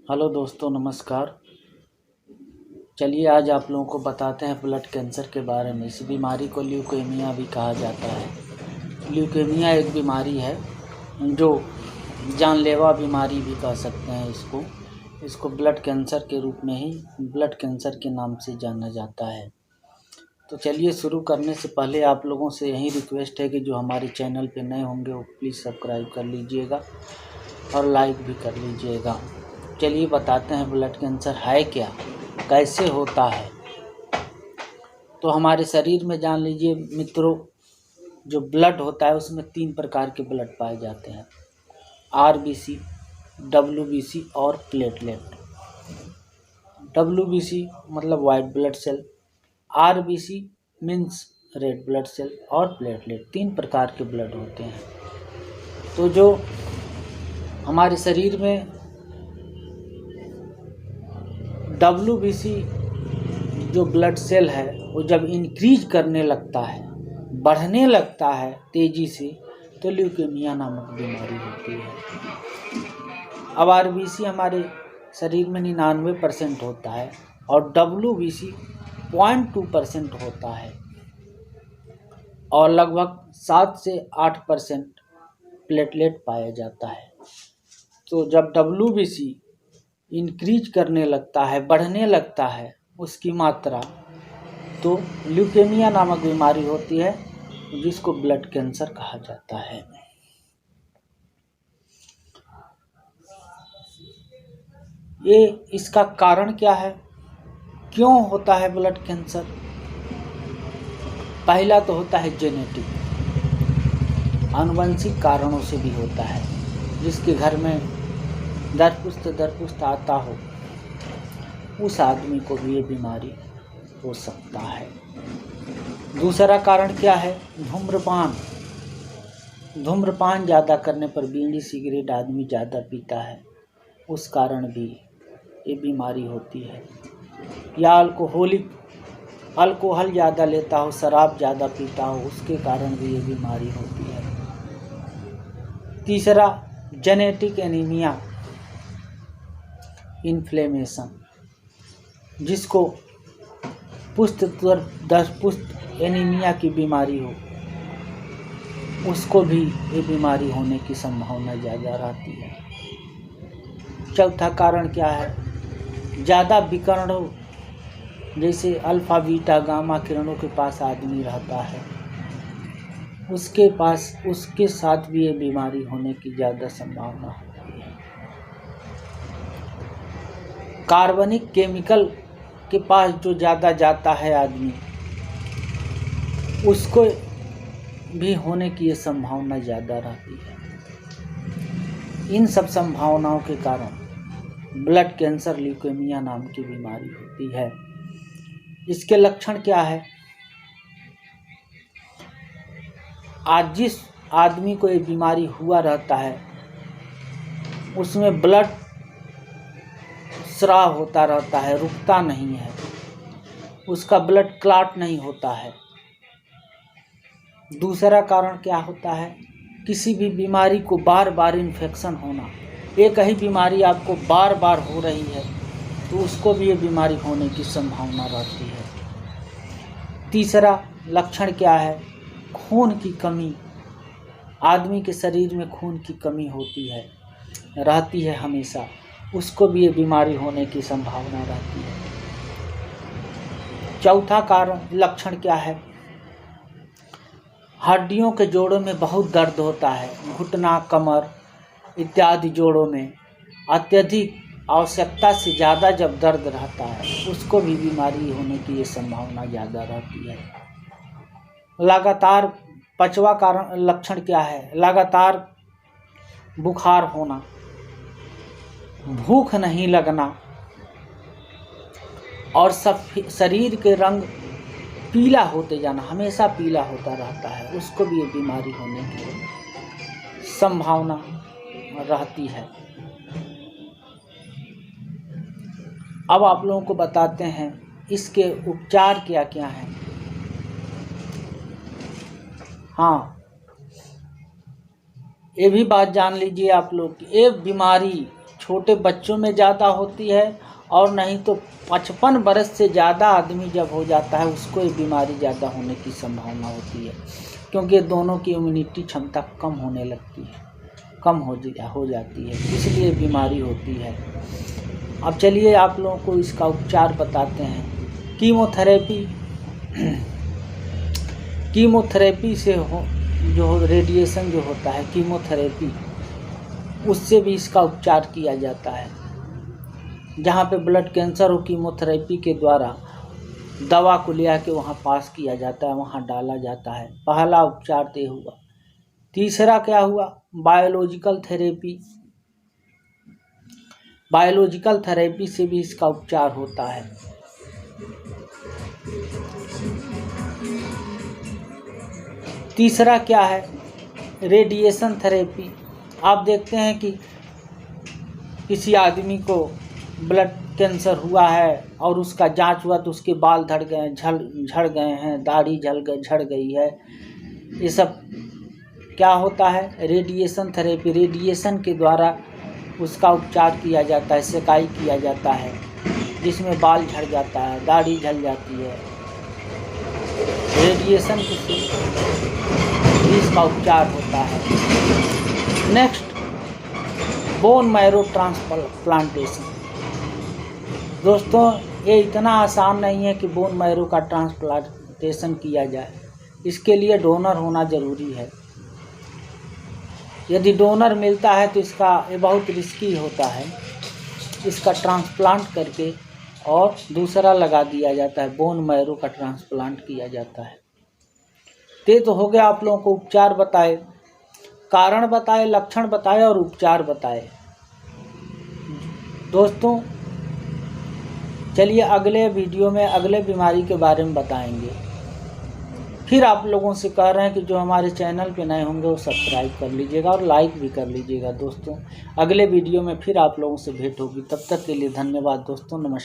Hello दोस्तों, नमस्कार। चलिए आज आप लोगों को बताते हैं ब्लड कैंसर के बारे में। इस बीमारी को ल्यूकेमिया भी कहा जाता है। ल्यूकेमिया एक बीमारी है जो जानलेवा बीमारी भी कह सकते हैं इसको ब्लड कैंसर के रूप में ही ब्लड कैंसर के नाम से जाना जाता है। तो चलिए शुरू करने से पहले आप लोगों से यही रिक्वेस्ट है कि जो हमारे चैनल पे नए होंगे वो प्लीज़ सब्सक्राइब कर लीजिएगा और लाइक भी कर लीजिएगा। चलिए बताते हैं ब्लड कैंसर है क्या, कैसे होता है। तो हमारे शरीर में जान लीजिए मित्रों, जो ब्लड होता है उसमें 3 प्रकार के ब्लड पाए जाते हैं, आरबीसी, डब्ल्यूबीसी और प्लेटलेट। डब्ल्यूबीसी मतलब white blood cell, RBC means red blood cell और प्लेटलेट। 3 प्रकार के ब्लड होते हैं। तो जो हमारे शरीर में डब्ल्यूबीसी जो ब्लड सेल है वो जब इंक्रीज करने लगता है, बढ़ने लगता है तेज़ी से, तो ल्यूकेमिया नामक बीमारी होती है। अब आरबीसी हमारे शरीर में 99% होता है और डब्ल्यूबीसी 0.2% होता है और लगभग 7 से 8% प्लेटलेट पाया जाता है। तो जब डब्ल्यूबीसी इंक्रीज करने लगता है, बढ़ने लगता है उसकी मात्रा, तो ल्यूकेमिया नामक बीमारी होती है जिसको ब्लड कैंसर कहा जाता है। ये इसका कारण क्या है, क्यों होता है ब्लड कैंसर? पहला तो होता है जेनेटिक, आनुवंशिक कारणों से भी होता है। जिसके घर में दरपुस्त आता हो उस आदमी को भी ये बीमारी हो सकता है। दूसरा कारण क्या है, धूम्रपान ज़्यादा करने पर, बीड़ी सिगरेट आदमी ज़्यादा पीता है उस कारण भी ये बीमारी होती है। या अल्कोहल ज़्यादा लेता हो, शराब ज़्यादा पीता हो, उसके कारण भी ये बीमारी होती है। तीसरा जेनेटिक एनीमिया, इन्फ्लेमेशन, जिसको पुष्ट एनीमिया की बीमारी हो उसको भी ये बीमारी होने की संभावना ज़्यादा रहती है। चौथा कारण क्या है, ज़्यादा विकिरणों जैसे अल्फा बीटा गामा किरणों के पास आदमी रहता है, उसके साथ भी ये बीमारी होने की ज़्यादा संभावना होती है। कार्बनिक केमिकल के पास जो ज़्यादा जाता है आदमी, उसको भी होने की ये संभावना ज़्यादा रहती है। इन सब संभावनाओं के कारण ब्लड कैंसर ल्यूकेमिया नाम की बीमारी होती है। इसके लक्षण क्या है? आज जिस आदमी को ये बीमारी हुआ रहता है उसमें ब्लड स्राव होता रहता है, रुकता नहीं है, उसका ब्लड क्लॉट नहीं होता है। दूसरा कारण क्या होता है, किसी भी बीमारी को बार बार इन्फेक्शन होना। एक ही बीमारी आपको बार बार हो रही है तो उसको भी ये बीमारी होने की संभावना रहती है। तीसरा लक्षण क्या है, खून की कमी। आदमी के शरीर में खून की कमी होती है, रहती है हमेशा, उसको भी ये बीमारी होने की संभावना रहती है। चौथा लक्षण क्या है, हड्डियों के जोड़ों में बहुत दर्द होता है, घुटना, कमर इत्यादि जोड़ों में अत्यधिक आवश्यकता से ज़्यादा जब दर्द रहता है उसको भी बीमारी होने की ये संभावना ज़्यादा रहती है। लगातार पांचवा लक्षण क्या है, लगातार बुखार होना, भूख नहीं लगना और शरीर के रंग पीला होते जाना, हमेशा पीला होता रहता है, उसको भी ये बीमारी होने की संभावना रहती है। अब आप लोगों को बताते हैं इसके उपचार क्या क्या हैं। हाँ, ये भी बात जान लीजिए आप लोग, ये बीमारी छोटे बच्चों में ज़्यादा होती है, और नहीं तो 55 बरस से ज़्यादा आदमी जब हो जाता है उसको ये बीमारी ज़्यादा होने की संभावना होती है, क्योंकि दोनों की इम्यूनिटी क्षमता कम होने लगती है, कम हो जाती है, इसलिए बीमारी होती है। अब चलिए आप लोगों को इसका उपचार बताते हैं। कीमोथेरेपी से जो रेडिएशन जो होता है, कीमोथेरेपी, उससे भी इसका उपचार किया जाता है। जहाँ पे ब्लड कैंसर हो, कीमोथेरेपी के द्वारा दवा को ले आके वहाँ पास किया जाता है, वहाँ डाला जाता है। पहला उपचार तो ये हुआ। तीसरा क्या हुआ? Biological therapy. बायोलॉजिकल थेरेपी से भी इसका उपचार होता है। तीसरा क्या है? Radiation therapy. आप देखते हैं कि किसी आदमी को ब्लड कैंसर हुआ है और उसका जांच हुआ तो उसके बाल झड़ गए हैं, दाढ़ी झड़ गई है। ये सब क्या होता है? Radiation therapy. रेडिएशन के द्वारा उसका उपचार किया जाता है, सेकाई किया जाता है, जिसमें बाल झड़ जाता है, दाढ़ी झड़ जाती है। रेडिएशन से इसका उपचार होता है। Next, bone marrow transplantation. दोस्तों, ये इतना आसान नहीं है कि बोन मैरो का ट्रांसप्लांटेशन किया जाए। इसके लिए डोनर होना ज़रूरी है। यदि डोनर मिलता है तो इसका ये बहुत रिस्की होता है। इसका ट्रांसप्लांट करके और दूसरा लगा दिया जाता है, बोन मैरो का ट्रांसप्लांट किया जाता है। ते तो हो गया आप लोगों को उपचार बताए, कारण बताए, लक्षण बताए और उपचार बताए। दोस्तों चलिए अगले वीडियो में अगले बीमारी के बारे में बताएंगे। फिर आप लोगों से कह रहे हैं कि जो हमारे चैनल पे नए होंगे वो सब्सक्राइब कर लीजिएगा और लाइक भी कर लीजिएगा। दोस्तों अगले वीडियो में फिर आप लोगों से भेंट होगी। तब तक के लिए धन्यवाद दोस्तों, नमस्कार।